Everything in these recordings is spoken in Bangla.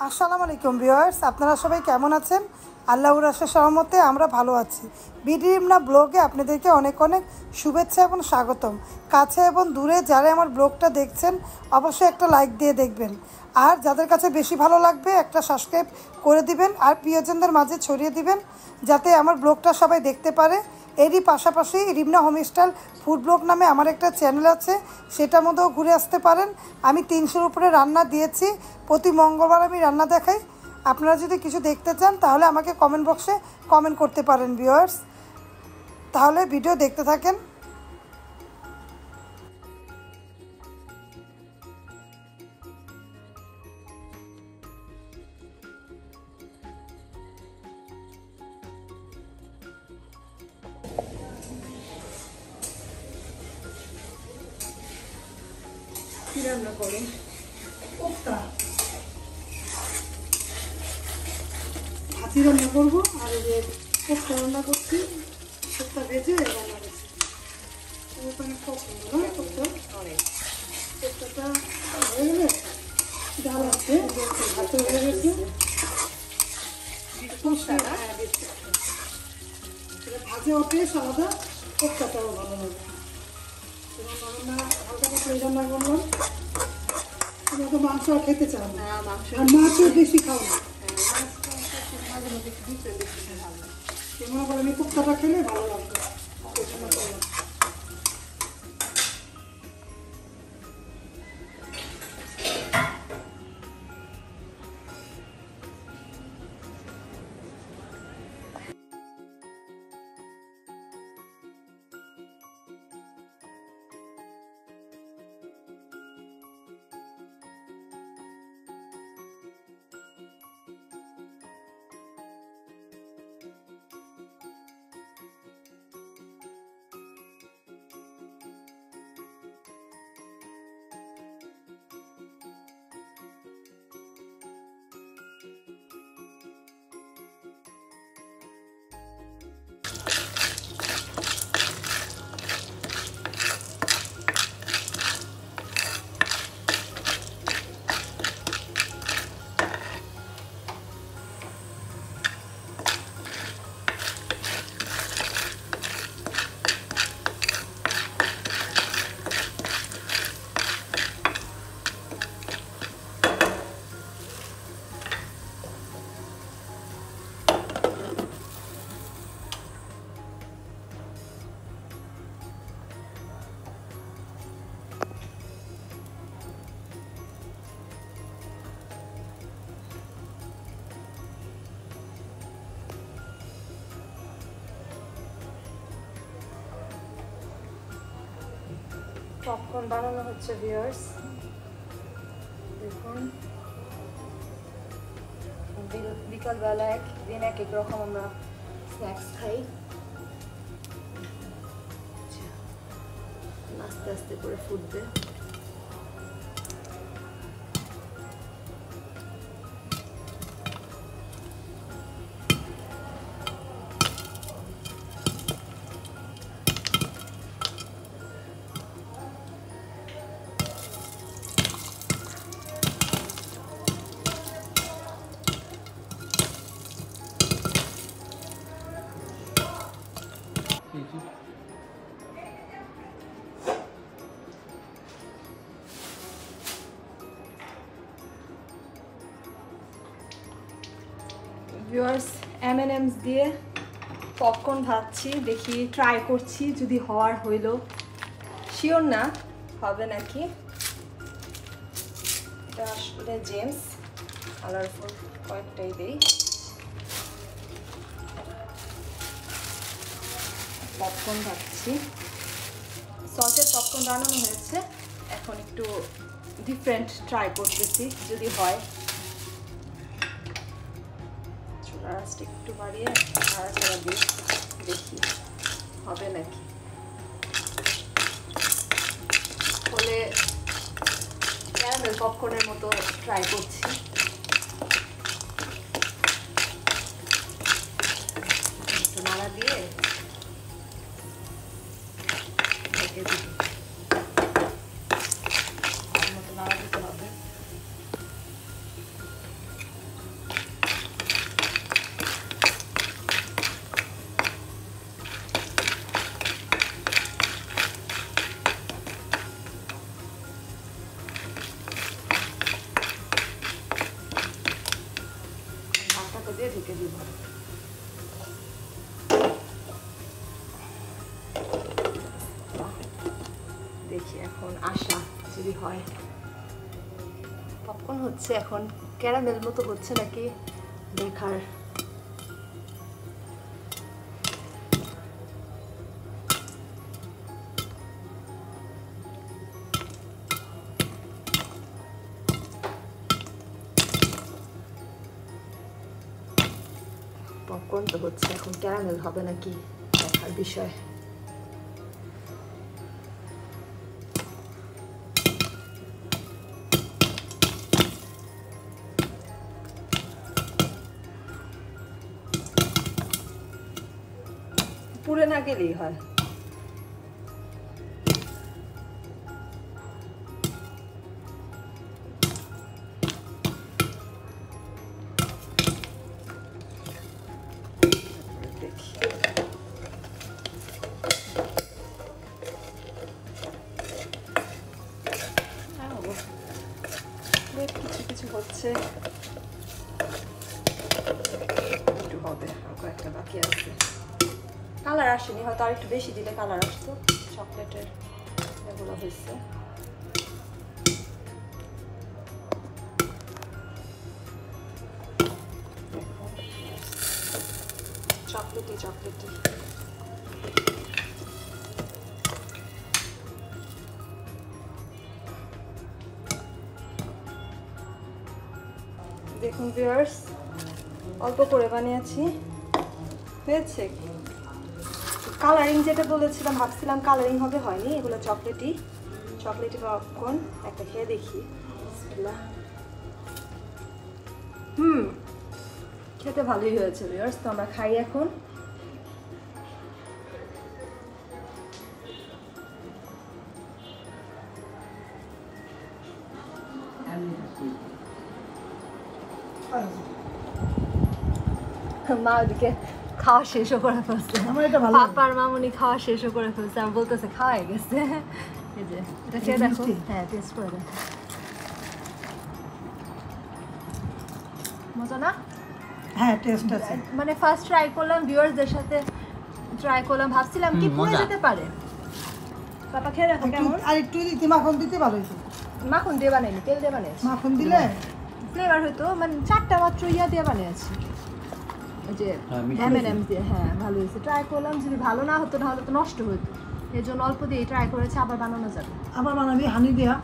আসসালামু আলাইকুম ভিউয়ার্স, আপনারা সবাই কেমন আছেন? আল্লাহর রাসের সহমতে আমরা ভালো আছি। বিডি রিমনা ব্লগে আপনাদেরকে অনেক অনেক শুভেচ্ছা এবং স্বাগতম। কাছে এবং দূরে যারা আমার ব্লগটা দেখছেন অবশ্যই একটা লাইক দিয়ে দেখবেন, আর যাদের কাছে বেশি ভালো লাগবে একটা সাবস্ক্রাইব করে দিবেন আর প্রিয়জনদের মাঝে ছড়িয়ে দিবেন যাতে আমার ব্লগটা সবাই দেখতে পারে। এরই পাশাপাশি রিমনা হোমস্টাইল ফুড ব্লগ নামে আমার একটা চ্যানেল আছে, সেটার মধ্যেও ঘুরে আসতে পারেন। আমি 300-র উপরে রান্না দিয়েছি, প্রতি মঙ্গলবার আমি রান্না দেখাই। আপনারা যদি কিছু দেখতে চান তাহলে আমাকে কমেন্ট বক্সে কমেন্ট করতে পারেন ভিউয়ার্স। তাহলে ভিডিও দেখতে থাকেন। কি রান্না করো? কোফতা ভাজি রান্না করবো, আর এই যে কোফতা রান্না করছি, কোফতা ভেজে রান্না করছি। অনেক পছন্দ না কোফতা, অনেক। কোফতাটা হয়ে গেলে ডাল আছে, ভাতে হয়ে গেছে, ভাজে ওঠে আলাদা, কোফতাটাও ভালো হবে। রান্না হালকা পাতলা রান্না করলাম। তোমরা তো মাংস আর খেতে চাও না, আর মাছও বেশি খাও না। তোমরা বলে আমি কোফতাটা খেলে ভালো লাগবে। পপকর্ন বানানো হচ্ছে ভিউয়ার্স, দেখুন। বিকালবেলা একদিন এক এক রকম আমরা স্ন্যাক্স খাই, আস্তে আস্তে করে ফুটবে। ভিউয়ার্স, M&M's দিয়ে পপকর্ন ভাজছি, দেখি ট্রাই করছি, যদি হওয়ার হইল, শিওর না হবে নাকি। এটা আসলে জেমস কালারফুল, কয়েকটাই দেই। পপকর্ন ভাজছি, সসের পপকর্ন বানানো হয়েছে, এখন একটু ডিফারেন্ট ট্রাই করতেছি, যদি হয়। চুলাটা একটু বাড়িয়ে আর দিয়ে দেখি হবে নাকি। হলে ক্যারামেল পপকর্নের মতো ট্রাই করছি। একটু নাড়া দিয়ে নাড়া দিতে হবে। হয়। পপকর্ন হচ্ছে এখন, ক্যারামেল মতো হচ্ছে নাকি দেখার। পপকর্ন তো হচ্ছে, এখন ক্যারামেল হবে নাকি দেখার বিষয়। পুড়ে না গেলেই হয়। কিছু কিছু হচ্ছে, একটু হবে, কয়েকটা বাকি আছে। কালার আসেনি, হয়তো আর একটু বেশি দিলে কালার আসতো। চকলেটের এগুলো হয়েছে। চকলেটি দেখুন ভিউয়ার্স, অল্প করে বানিয়েছি, হয়েছে। কালারিং যেটা বলেছিলাম, ভাবছিলাম কালারিং হবে, হয়নি। এগুলো চকলেটি পপকর্ন। একটা খেয়ে দেখি। খেতে ভালোই হয়েছে ভিউয়ার্স। তো আমরা খাই এখন। মা ওদিকে খাওয়া শেষও করে ফেলছে, পাপার মামুনি খাওয়া শেষও করে ফেলছে। আমি বলতেছে খাওয়া হয়ে গেছে। এই যে এটা খেয়ে দেখো। হ্যাঁ, টেস্ট করে দেখো। মজা না? হ্যাঁ, টেস্ট আছে। মানে ফার্স্ট ট্রাই করলাম, ভিউয়ার্সদের সাথে ট্রাই করলাম, ভাবছিলাম কি পুড়ে যেতে পারে। পাপা খেয়ে দেখো কেমন। আর একটু দিতে মাখন দিতে ভালো হতো। মাখন দিয়ে বানাইনি, তেল দিয়ে বানিয়েছি। মাখন দিলে ফ্লেভার হতো। মানে 4টা মাত্র ইয়া দিয়ে বানিয়েছি, ওই যে M&M দিয়ে। হ্যাঁ, ভালো হয়েছে। ট্রাই করলাম, যদি ভালো না হতো তাহলে তো নষ্ট হতো। এই জন্য অল্প দিয়ে ট্রাই করেছি, আবার বানানো যাবে। আবার বানাবি হানি দেয়া।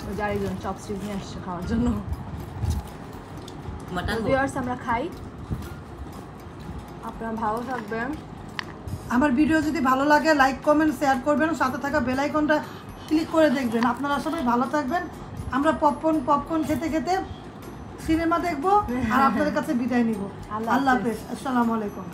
ওই যে আরেকজন চপস্টিক নিয়ে আসছে খাওয়ার জন্য। ভিউয়ার্স, আমরা খাই। আপনারা ভালো থাকবেন। আমার ভিডিও যদি ভালো লাগে লাইক কমেন্ট শেয়ার করবেন, সাথে থাকা বেল আইকনটা ক্লিক করে দেখবেন। আপনারা সবাই ভালো থাকবেন। আমরা পপকর্ন খেতে খেতে সিনেমা দেখবো আর আপনাদের কাছে বিদায় নিব। আল্লাহ হাফেজ। আসসালামু আলাইকুম।